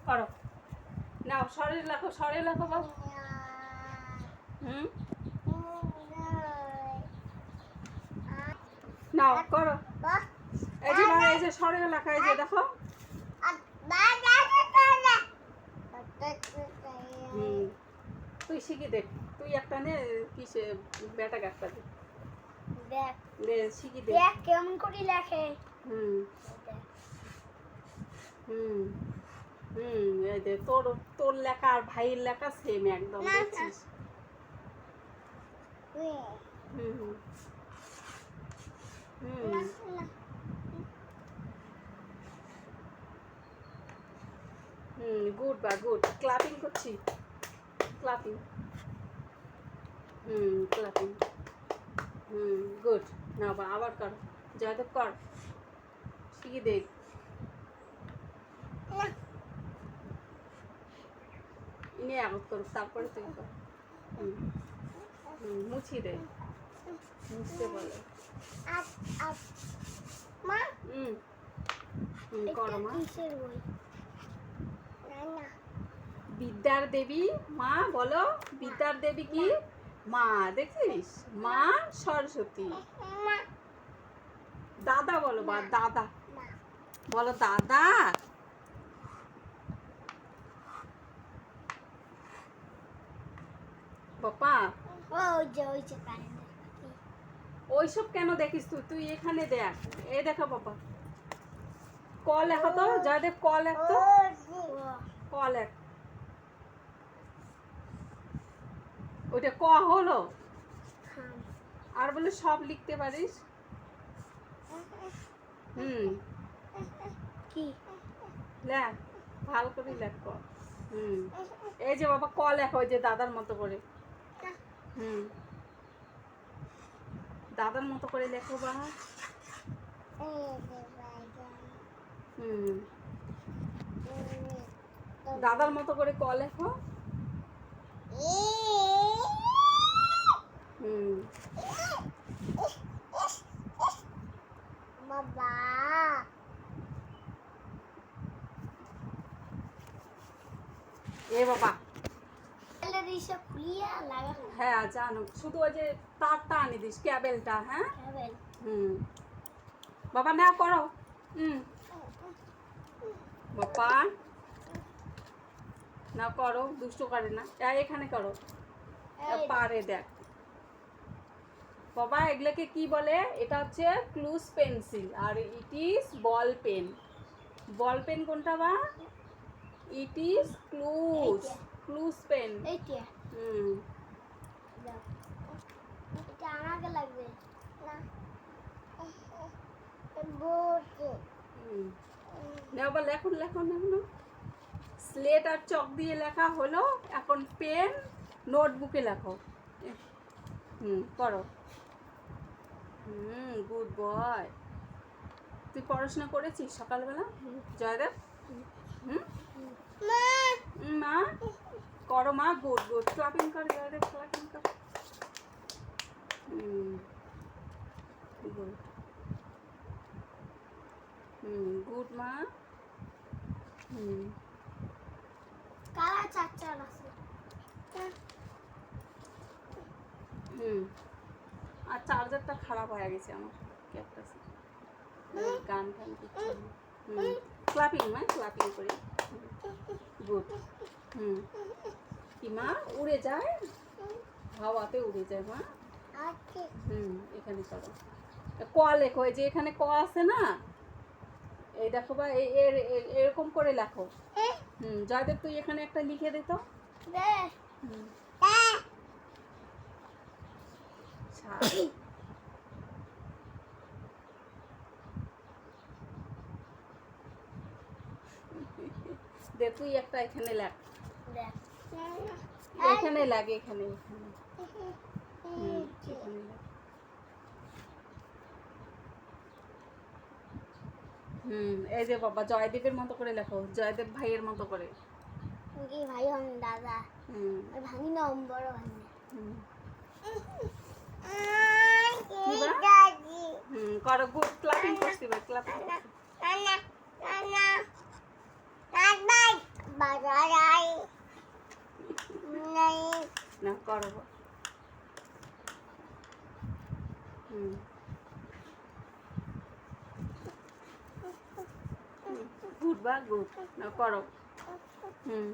করো নাও, সরে লেখো বাবা। নাও করো। এই যে সরে লেখা, এই যে দেখো। তুই শিখি দে, তুই একটা নে, কিসে বেটা একটা দে, দে শিখি দে। কেমন করে লেখে? এই যে তোর লেখা আর ভাইয়ের লেখা সেম একদম, দেখছিস? গুড বা গুড, ক্লাপিং করছি, ক্লাপিং। ক্লাপিং। গুড। না বা আবার কর, জয়দেব কর, শিখি দেখ। ইনি আগত করুক, তারপরে তুই কর। মুছি দে, মুছতে বলে। করো মা। বিদ্যার দেবী মা, বলো বিদ্যার দেবী কি? মা, দেখছিস? মা সরস্বতী। দাদা বলো, বা দাদা বলো, দাদা। বাবা ওইসব কেন দেখিস তুই? তুই এখানে দেখ, এই দেখো বাবা, ক লেখো তো, জয়দেব ক লেখ তো, ক লেখ। ওইটা ক হলো, আর বলে সব লিখতে পারিস। কি লেখ, ভালো করে লেখ ক। এই যে বাবা ক লেখো, ওই যে দাদার মতো করে। দাদার মতো করে লেখো বা। দাদার মতো করে ক লেখো। বাবা এ বাবা, হ্যাঁ জানো, শুধু ওই যে তারটা আনি দিস, ক্যাবেলটা। হ্যাঁ বাবা না করো। বাবা না করো, দুষ্ট করে না, এখানে করো, পারে দেখ বাবা। এগুলোকে কি বলে? এটা হচ্ছে ক্লুজ পেন্সিল, আর it is ball pen. Ball pen কোনটা বা? It is clutch pen. এটা আমাকে লাগবে না। আবার লেখুন, স্লেট আর চক দিয়ে লেখা হলো, এখন পেন নোটবুকে লেখো। করো। Good boy. তুই পড়াশোনা করেছিস সকালবেলা জয়দেব? মা করো মা, গুড গুড, ক্লাপিং কর জয়দেব, ক্লাপিং কর। গুড। গুড মা। কালা চাচা আছে। আর চার্জারটা খারাপ হয়ে গেছে আমার, ক্যাপটাছে, গান টান করছি। ক্লাপিং মা, ক্লাপিং করি। গুড। কি মা উড়ে যায়, হাওয়াতে উড়ে যায় মা। এখানে করো, ক লেখো, এই যে এখানে ক আছে না, এই দেখো বা, এরকম করে লেখো। জয়দেব তুই এখানে একটা লিখে দে তো। দে তুই একটা এখানে লেখ, এখানে লাগে, এখানে এই যে বাবা জয়দেবের মতো করে লেখো, জয়দেব ভাইয়ের মতো করে। কি ভাই হন দাদা? ভাঙি না, বড় ভাঙি। করো, গুড, ক্লাপিং করছি ভাই, ক্লাপিং। না করো। হুম, গুড বা গুড না করো। হুম।